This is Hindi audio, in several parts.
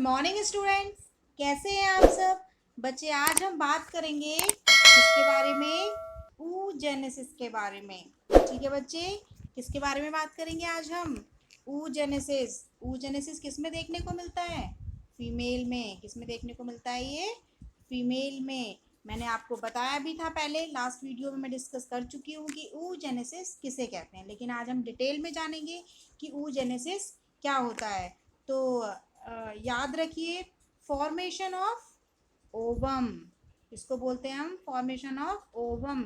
मॉर्निंग स्टूडेंट्स, कैसे हैं आप सब बच्चे। आज हम बात करेंगे किसके बारे में, oogenesis के बारे में। ठीक है बच्चे, किसके बारे में बात करेंगे आज हम, oogenesis। oogenesis किस में देखने को मिलता है, फीमेल में। किस में देखने को मिलता है ये, फीमेल में। मैंने आपको बताया भी था पहले, लास्ट वीडियो में मैं डिस्कस कर चुकी हूँ कि oogenesis किसे कहते हैं, लेकिन आज हम डिटेल में जानेंगे कि oogenesis क्या होता है। तो याद रखिए, फॉर्मेशन ऑफ ओवम, इसको बोलते हैं हम फॉर्मेशन ऑफ ओवम।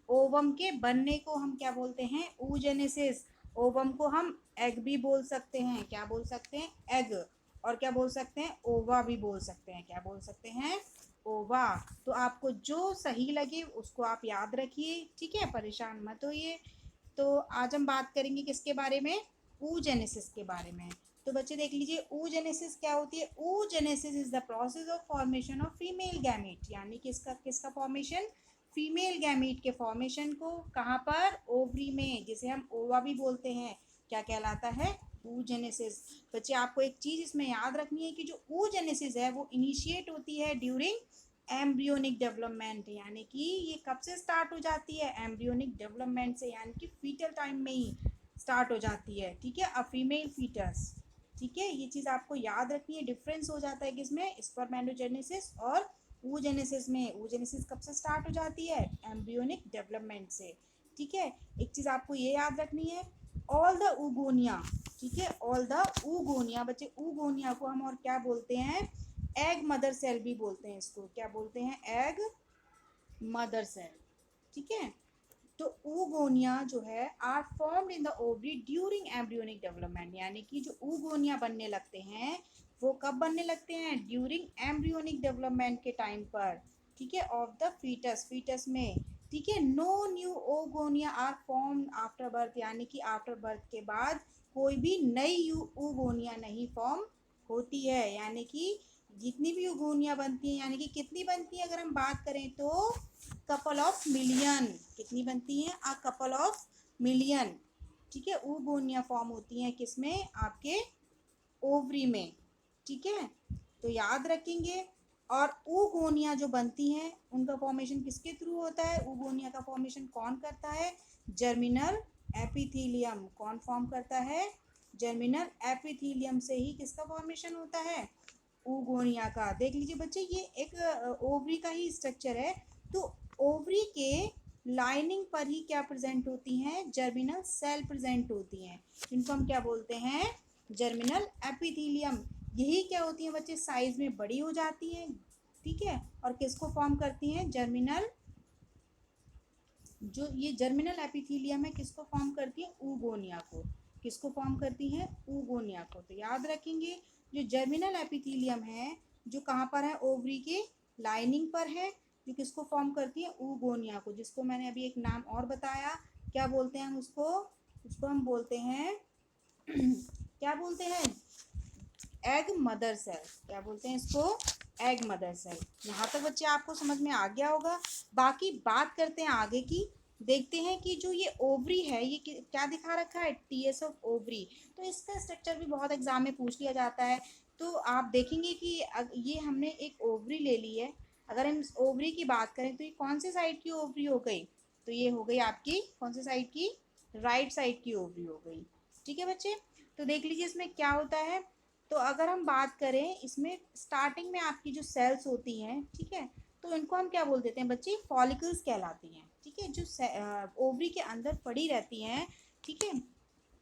ओवम के बनने को हम क्या बोलते हैं, oogenesis। ओवम को हम एग भी बोल सकते हैं, क्या बोल सकते हैं, एग। और क्या बोल सकते हैं, ओवा भी बोल सकते हैं, क्या बोल सकते हैं, ओवा। तो आपको जो सही लगे उसको आप याद रखिए, ठीक है, परेशान मत होइए। तो आज हम बात करेंगे किसके बारे में, oogenesis के बारे में। तो बच्चे देख लीजिए, oogenesis क्या होती है। oogenesis is the process of formation of female gamete, यानी किसका किसका फॉर्मेशन, फीमेल गैमीट के फॉर्मेशन को कहाँ पर, ओवरी में, जिसे हम ओवा भी बोलते हैं, क्या कहलाता है, oogenesis। बच्चे आपको एक चीज इसमें याद रखनी है कि जो oogenesis है वो इनिशिएट होती है ड्यूरिंग एम्ब्रियोनिक डेवलपमेंट, यानी कि ये कब से स्टार्ट हो जाती है, एम्ब्रियोनिक डेवलपमेंट से, यानी कि फीटल टाइम में ही स्टार्ट हो जाती है। ठीक है, अ फीमेल फीटस। ठीक है, ये चीज़ आपको याद रखनी है। डिफरेंस हो जाता है किसमें, स्पर्मेटोजेनेसिस और oogenesis में। oogenesis कब से स्टार्ट हो जाती है, एम्ब्रियोनिक डेवलपमेंट से। ठीक है, एक चीज़ आपको ये याद रखनी है, ऑल द ऊगोनिया। ठीक है, ऑल द ऊगोनिया। बच्चे ऊगोनिया को हम और क्या बोलते हैं, एग मदर सेल भी बोलते हैं, इसको क्या बोलते हैं, एग मदर सेल। ठीक है, तो oogonia जो है are formed in the ovary during embryonic development, यानी कि जो oogonia बनने लगते हैं वो कब बनने लगते हैं, ड्यूरिंग एम्ब्रियोनिक डेवलपमेंट के टाइम पर। ठीक है, ऑफ द फीटस, फीटस में। ठीक है, no new oogonia are formed after birth, यानी कि आफ्टर बर्थ के बाद कोई भी नई oogonia नहीं फॉर्म होती है। यानी कि जितनी भी oogonia बनती हैं, यानी कि कितनी बनती है, अगर हम बात करें तो कपल ऑफ मिलियन। कितनी बनती हैं, अ कपल ऑफ मिलियन। ठीक है, oogonia फॉर्म होती हैं किसमें, आपके ओवरी में। ठीक है, तो याद रखेंगे। और oogonia जो बनती हैं उनका फॉर्मेशन किसके थ्रू होता है, oogonia का फॉर्मेशन कौन करता है, जर्मिनल एपिथीलियम। कौन फॉर्म करता है, जर्मिनल एपिथीलियम से ही किसका फॉर्मेशन होता है, oogonia का। देख लीजिए बच्चे, ये एक ओवरी का ही स्ट्रक्चर है। तो ओवरी के लाइनिंग पर ही क्या प्रेजेंट होती हैं, जर्मिनल सेल प्रेजेंट होती हैं, जिनको हम क्या बोलते हैं, जर्मिनल एपिथीलियम। यही क्या होती हैं बच्चे, साइज में बड़ी हो जाती हैं। ठीक है, और किसको फॉर्म करती हैं, जर्मिनल, जो ये जर्मिनल एपिथीलियम है किसको फॉर्म करती है, oogonia को। किसको फॉर्म करती हैं, oogonia को। तो याद रखेंगे, जो जर्मिनल एपिथीलियम है जो कहाँ पर है, ओवरी के लाइनिंग पर है, जो किसको फॉर्म करती है, oogonia को, जिसको मैंने अभी एक नाम और बताया, क्या बोलते हैं हम उसको, उसको हम बोलते हैं क्या बोलते हैं, एग मदर सेल। क्या बोलते हैं इसको, एग मदर सेल। यहाँ तक बच्चे आपको समझ में आ गया होगा। बाकी बात करते हैं आगे की। देखते हैं कि जो ये ओवरी है ये क्या दिखा रखा है, टीएस ऑफ ओवरी। तो इसका स्ट्रक्चर भी बहुत एग्जाम में पूछ लिया जाता है। तो आप देखेंगे कि ये हमने एक ओवरी ले ली है। अगर हम इस ओवरी की बात करें तो ये कौन से साइड की ओवरी हो गई, तो ये हो गई आपकी कौन से साइड की, राइट साइड की ओवरी हो गई। ठीक है बच्चे, तो देख लीजिए इसमें क्या होता है। तो अगर हम बात करें इसमें स्टार्टिंग में आपकी जो सेल्स होती हैं, ठीक है, तो इनको हम क्या बोल देते हैं बच्चे, फॉलिकल्स कहलाती हैं। ठीक है, जो ओवरी के अंदर पड़ी रहती हैं, ठीक है,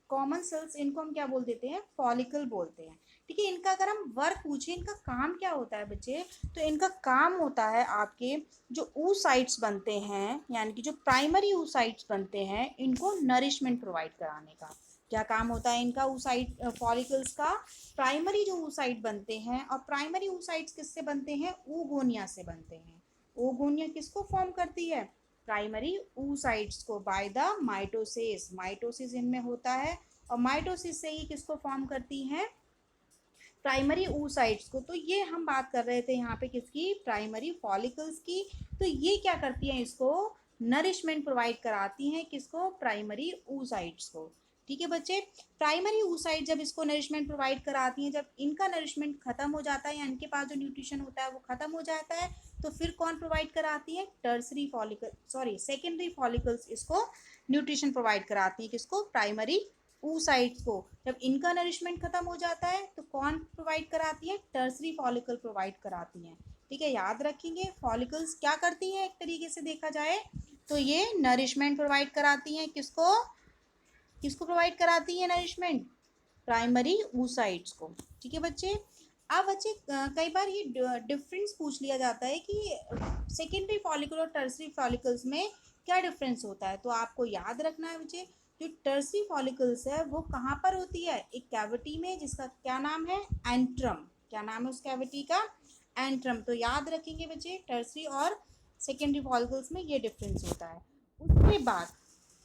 कॉमन सेल्स, इनको हम क्या बोल देते हैं, फॉलिकल बोलते हैं। ठीक है, इनका अगर हम वर्क पूछें, इनका काम क्या होता है बच्चे, तो इनका काम होता है आपके जो oocytes बनते हैं, यानी कि जो प्राइमरी oocytes बनते हैं, इनको नरिशमेंट प्रोवाइड कराने का। क्या काम होता है इनका, oocyte फॉलिकल्स का, प्राइमरी जो oocyte बनते हैं, और प्राइमरी oocytes किससे बनते हैं, oogonia से बनते हैं। oogonia किसको फॉर्म करती है, प्राइमरी oocytes को, बाय द माइटोसिस। माइटोसिस इनमें होता है, और माइटोसिस से ही किसको फॉर्म करती हैं, प्राइमरी oocytes को। तो ये हम बात कर रहे थे यहाँ पे किसकी, प्राइमरी फॉलिकल्स की। तो ये क्या करती हैं, इसको नरिशमेंट प्रोवाइड कराती हैं, किसको, प्राइमरी oocytes को। ठीक है बच्चे। प्राइमरी oocyte जब इसको नरिशमेंट प्रोवाइड कराती हैं, जब इनका नरिशमेंट खत्म हो जाता है या इनके पास जो न्यूट्रिशन होता है वो खत्म हो जाता है, तो फिर कौन प्रोवाइड कराती है? Tertiary follicle, sorry secondary follicles इसको न्यूट्रिशन प्रोवाइड कराती है। किसको? प्राइमरी oocytes को। जब इनका नरिशमेंट खत्म हो जाता है तो कौन प्रोवाइड कराती है? टर्सरी फॉलिकल प्रोवाइड कराती हैं। ठीक है, याद रखेंगे फॉलिकल्स क्या करती हैं, एक तरीके से देखा जाए तो ये नरिशमेंट प्रोवाइड कराती हैं। किसको किसको प्रोवाइड कराती है नरिशमेंट? प्राइमरी oocytes को। ठीक है बच्चे। अब बच्चे कई बार ये डिफरेंस पूछ लिया जाता है कि सेकेंडरी फॉलिकल और टर्सरी फॉलिकल्स में क्या डिफरेंस होता है, तो आपको याद रखना है बच्चे, जो टर्सरी फॉलिकल्स है वो कहाँ पर होती है? एक कैविटी में, जिसका क्या नाम है? एंट्रम। क्या नाम है उस कैविटी का? एंट्रम। तो याद रखेंगे बच्चे, टर्सरी और सेकेंडरी फॉलिकल्स में ये डिफरेंस होता है। उसके बाद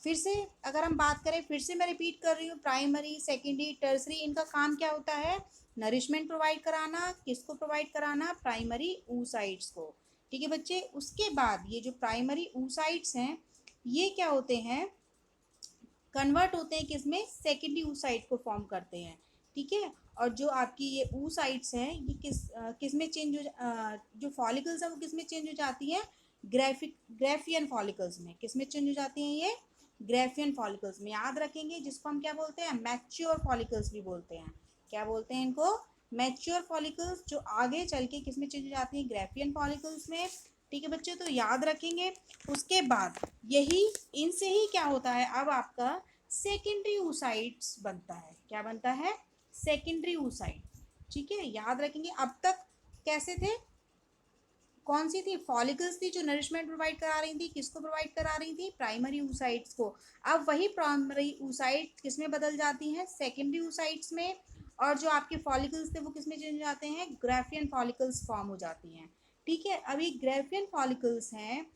फिर से अगर हम बात करें, फिर से मैं रिपीट कर रही हूँ, प्राइमरी, सेकेंडरी, टर्सरी, इनका काम क्या होता है? नरिशमेंट प्रोवाइड कराना। किसको प्रोवाइड कराना? प्राइमरी oocytes को। ठीक है बच्चे। उसके बाद ये जो प्राइमरी oocytes हैं ये क्या होते हैं? कन्वर्ट होते हैं किसमें? सेकेंडरी oocyte को फॉर्म करते हैं। ठीक है। और जो आपकी ये oocytes हैं ये किस में चेंज जो फॉलिकल्स है वो किस में चेंज हो जाती हैं? ग्रेफियन फॉलिकल्स में। किस में चेंज हो जाती हैं ये? ग्रेफियन फॉलिकल्स में। याद रखेंगे, जिसको हम क्या बोलते हैं? मैच्योर फॉलिकल्स भी बोलते हैं। क्या बोलते हैं इनको? मैच्योर फॉलिकल्स, जो आगे चल के किस में चेंज हो जाती हैं? ग्रेफियन फॉलिकल्स में। ठीक है बच्चे, तो याद रखेंगे। उसके बाद यही इनसे ही क्या होता है, अब आपका सेकेंडरी oocytes बनता है। क्या बनता है? Secondary oocyte। ठीक है, याद रखेंगे। अब तक कैसे थे? कौन सी थी? फॉलिकल्स थी जो नरिशमेंट प्रोवाइड करा रही थी। किसको प्रोवाइड करा रही थी? प्राइमरी oocytes को। अब वही प्राइमरी oocytes किस में बदल जाती हैं? सेकेंडरी oocytes में। और जो आपके फॉलिकल्स थे वो किस में चेंज हो जाते हैं? ग्रेफियन फॉलिकल्स फॉर्म हो जाती हैं। ठीक है। अभी ग्रेफियन फॉलिकल्स हैं,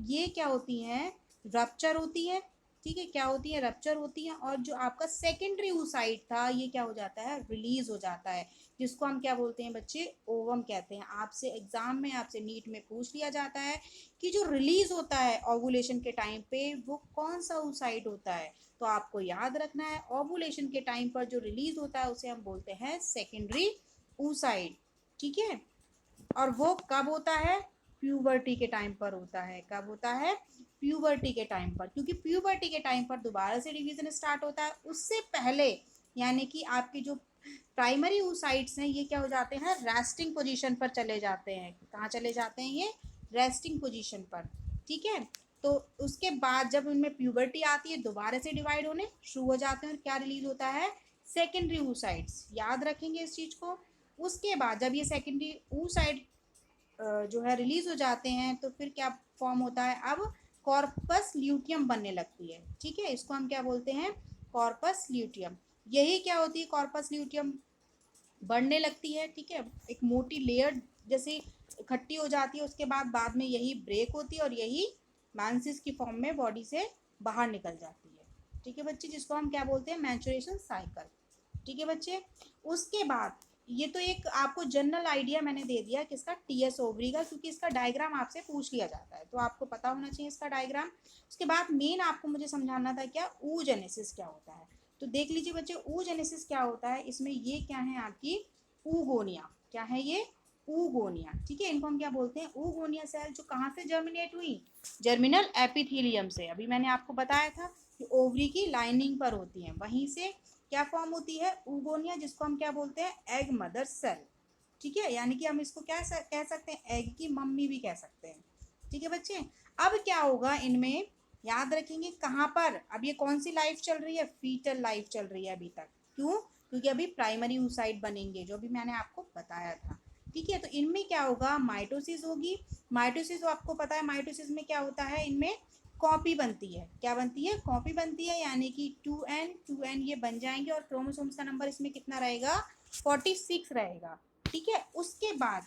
ये क्या होती हैं? रप्चर होती है। ठीक है, क्या होती है? रप्चर होती है। और जो आपका सेकेंडरी oocyte था ये क्या हो जाता है? रिलीज हो जाता है, जिसको हम क्या बोलते हैं बच्चे? ओवम कहते हैं। आपसे एग्जाम में, आपसे नीट में पूछ लिया जाता है कि जो रिलीज होता है ओवुलेशन के टाइम पे वो कौन सा oocyte होता है, तो आपको याद रखना है ओवुलेशन के टाइम पर जो रिलीज होता है उसे हम बोलते हैं सेकेंडरी oocyte। ठीक है। और वो कब होता है? प्यूबर्टी के टाइम पर होता है। कब होता है? प्यूबर्टी के टाइम पर, क्योंकि प्यूबर्टी के टाइम पर दोबारा से डिवीजन स्टार्ट होता है। उससे पहले यानी कि आपके जो प्राइमरी oocytes हैं ये क्या हो जाते हैं? रेस्टिंग पोजीशन पर चले जाते हैं। कहाँ चले जाते हैं ये? रेस्टिंग पोजीशन पर। ठीक है। तो उसके बाद जब उनमें प्यूबर्टी आती है दोबारा से डिवाइड होने शुरू हो जाते हैं और क्या रिलीज होता है? Secondary oocytes। याद रखेंगे इस चीज को। उसके बाद जब ये सेकेंडरी oocyte जो है रिलीज हो जाते हैं तो फिर क्या फॉर्म होता है? अब कॉर्पस ल्यूटियम बनने लगती है। ठीक है, इसको हम क्या बोलते हैं? Corpus luteum. यही क्या होती है? कॉर्पस ल्यूटियम बढ़ने लगती है। ठीक है, एक मोटी लेयर जैसे इकट्ठी हो जाती है। उसके बाद में यही ब्रेक होती है और यही मैंसिस की फॉर्म में बॉडी से बाहर निकल जाती है। ठीक है बच्चे, जिसको हम क्या बोलते हैं? Maturation cycle. ठीक है बच्चे। उसके बाद ये तो एक आपको जनरल आइडिया मैंने दे दिया किसका? टीएस ओवरी का, क्योंकि इसका डायग्राम आपसे पूछ लिया जाता है तो आपको पता होना चाहिए इसका डायग्राम। उसके बाद मेन आपको मुझे समझाना था क्या? oogenesis क्या होता है। तो देख लीजिए बच्चे, oogenesis क्या होता है। इसमें ये क्या है आपकी? ऊगोनिया। क्या है ये? ऊगोनिया। ठीक है, इनको हम क्या बोलते हैं? ऊगोनिया सेल जो कहाँ से जर्मिनेट हुई? जर्मिनल एपिथेलियम से। अभी मैंने आपको बताया था कि ओवरी की लाइनिंग पर होती है, वहीं से क्या फॉर्म होती है? ऊगोनिया, जिसको हम क्या बोलते हैं? Egg mother cell. ठीक है, यानी कि हम इसको क्या कह सकते हैं? एग की मम्मी भी कह सकते हैं। ठीक है बच्चे। अब क्या होगा इनमें? याद रखेंगे कहाँ पर? अब ये कौन सी लाइफ चल रही है? फीटल लाइफ चल रही है अभी तक। क्यों? क्योंकि अभी प्राइमरी oocyte बनेंगे, जो भी मैंने आपको बताया था। ठीक है, तो इनमें क्या होगा? माइटोसिस होगी। माइटोसिस आपको पता है, माइटोसिस में क्या होता है? इनमें कॉपी बनती है। क्या बनती है? कॉपी बनती है, यानी कि 2n ये बन जाएंगे और क्रोमोसोम्स का नंबर इसमें कितना रहेगा? 46 रहेगा। ठीक है। उसके बाद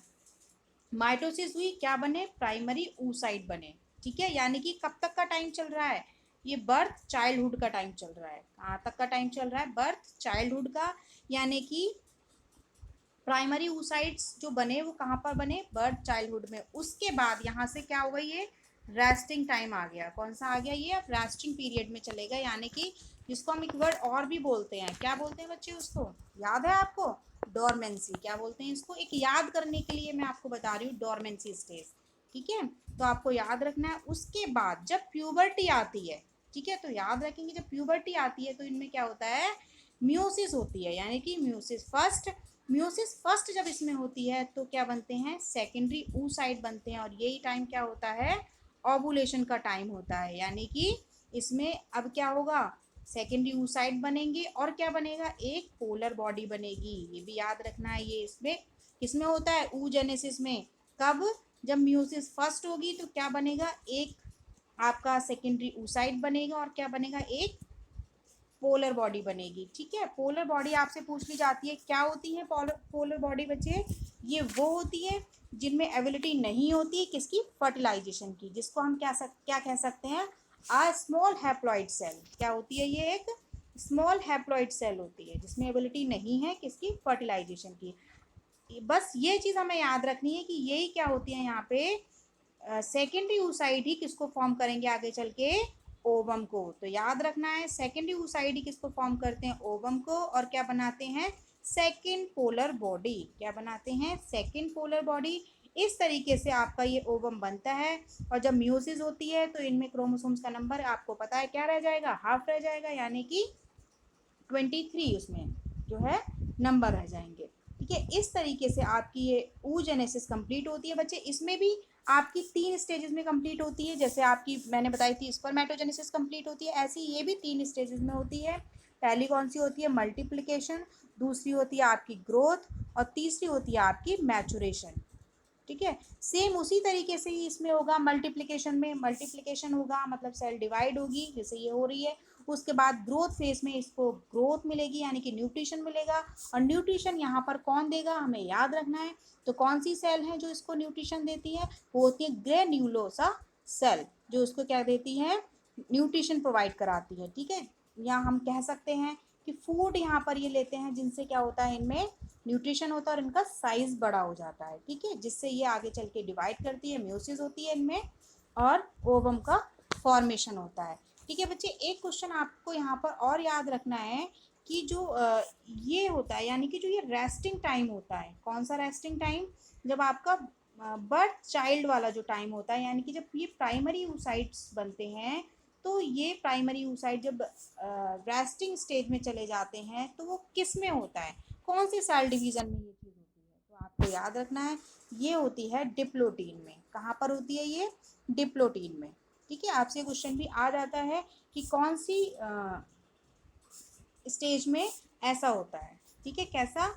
माइटोसिस हुई, क्या बने? प्राइमरी oocyte बने। ठीक है, यानी कि कब तक का टाइम चल रहा है? ये बर्थ चाइल्डहुड का टाइम चल रहा है। कहाँ तक का टाइम चल रहा है? बर्थ चाइल्डहुड का। यानी कि प्राइमरी oocytes जो बने वो कहाँ पर बने? बर्थ चाइल्डहुड में। उसके बाद यहाँ से क्या होगा? ये रेस्टिंग टाइम आ गया। कौन सा आ गया? ये अब रेस्टिंग पीरियड में चलेगा, यानी कि जिसको हम एक वर्ड और भी बोलते हैं, क्या बोलते हैं बच्चे उसको, याद है आपको, डोरमेंसी। क्या बोलते हैं इसको, एक याद करने के लिए मैं आपको बता रही हूँ, डोरमेंसी स्टेज। ठीक है, तो आपको याद रखना है। उसके बाद जब प्यूबर्टी आती है, ठीक है, तो याद रखेंगे जब प्यूबर्टी आती है तो इनमें क्या होता है, म्यूसिस होती है, यानी कि म्यूसिस फर्स्ट जब इसमें होती है तो क्या बनते हैं, सेकेंडरी oocyte बनते हैं, और यही टाइम क्या होता है, ओवुलेशन का टाइम होता है। यानी कि इसमें अब क्या होगा, सेकेंडरी oocyte बनेंगे, और क्या बनेगा, एक पोलर बॉडी बनेगी। ये भी याद रखना है, ये इसमें किसमें होता है, oogenesis में। कब, जब म्यूसिस फर्स्ट होगी तो क्या बनेगा, एक आपका सेकेंडरी oocyte बनेगा, और क्या बनेगा, एक पोलर बॉडी बनेगी। ठीक है, पोलर बॉडी आपसे पूछ ली जाती है, क्या होती है पोलर बॉडी बच्चे, ये वो होती है जिनमें एबिलिटी नहीं होती है किसकी, फर्टिलाइजेशन की, जिसको हम क्या कह सकते हैं, आ स्मॉल हैप्लॉइड सेल। क्या होती है, ये एक स्मॉल हैप्लॉइड सेल होती है जिसमें एबिलिटी नहीं है किसकी, फर्टिलाइजेशन की। बस ये चीज़ हमें याद रखनी है कि यही क्या होती है यहाँ पे, सेकेंडरी oocyte ही किसको फॉर्म करेंगे आगे चल के, ओवम को। तो याद रखना है, सेकेंडरी oocyte ही किसको फॉर्म करते हैं, ओवम को, और क्या बनाते हैं, सेकेंड पोलर बॉडी। क्या बनाते हैं, सेकेंड पोलर बॉडी। इस तरीके से आपका ये ओवम बनता है, और जब म्यूसिस होती है तो इनमें क्रोमोसोम्स का नंबर आपको पता है क्या रह जाएगा, हाफ रह जाएगा, यानी कि 23 उसमें जो है नंबर रह जाएंगे। ठीक है, इस तरीके से आपकी ये oogenesis कंप्लीट होती है बच्चे। इसमें भी आपकी 3 स्टेजेस में कंप्लीट होती है, जैसे आपकी मैंने बताई थी स्पर्मेटोजेनेसिस कंप्लीट होती है, ऐसी ये भी 3 स्टेजेस में होती है। पहली कौन सी होती है, मल्टीप्लिकेशन, दूसरी होती है आपकी ग्रोथ, और तीसरी होती है आपकी मैचुरेशन। ठीक है, सेम उसी तरीके से ही इसमें होगा, मल्टीप्लिकेशन में मल्टीप्लिकेशन होगा मतलब सेल डिवाइड होगी, जैसे ये हो रही है। उसके बाद ग्रोथ फेज में इसको ग्रोथ मिलेगी, यानी कि न्यूट्रिशन मिलेगा, और न्यूट्रिशन यहाँ पर कौन देगा हमें याद रखना है। तो कौन सी सेल है जो इसको न्यूट्रिशन देती है, वो होती है ग्रेन्यूलोसा सेल, जो इसको क्या देती है, न्यूट्रिशन प्रोवाइड कराती है। ठीक है, या हम कह सकते हैं कि फूड यहाँ पर ये लेते हैं, जिनसे क्या होता है, इनमें न्यूट्रिशन होता है और इनका साइज बड़ा हो जाता है। ठीक है, जिससे ये आगे चल के डिवाइड करती है, म्यूसिस होती है इनमें, और ओवम का फॉर्मेशन होता है। ठीक है बच्चे, एक क्वेश्चन आपको यहाँ पर और याद रखना है कि जो ये होता है, यानी कि जो ये रेस्टिंग टाइम होता है, कौन सा रेस्टिंग टाइम, जब आपका बर्थ चाइल्ड वाला जो टाइम होता है, यानी कि जब ये प्राइमरी oocytes बनते हैं, तो ये प्राइमरी oocyte जब रेस्टिंग स्टेज में चले जाते हैं तो वो किस में होता है, कौन सी सेल डिवीजन में ये चीज़ होती है, तो आपको याद रखना है, ये होती है डिप्लोटीन में। कहाँ पर होती है ये, डिप्लोटीन में। ठीक है, आपसे क्वेश्चन भी आ जाता है कि कौन सी स्टेज में ऐसा होता है। ठीक है, कैसा,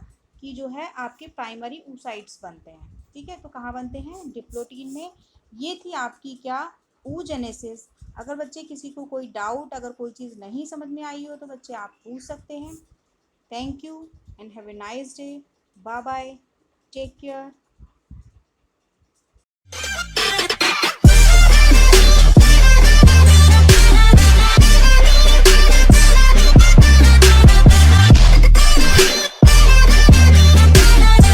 कि जो है आपके प्राइमरी oocytes बनते हैं। ठीक है, तो कहाँ बनते हैं, डिप्लोटीन में। ये थी आपकी क्या, oogenesis। अगर बच्चे किसी को कोई डाउट, अगर कोई चीज़ नहीं समझ में आई हो तो बच्चे आप पूछ सकते हैं। Thank you and have a nice day. Bye bye. Take care.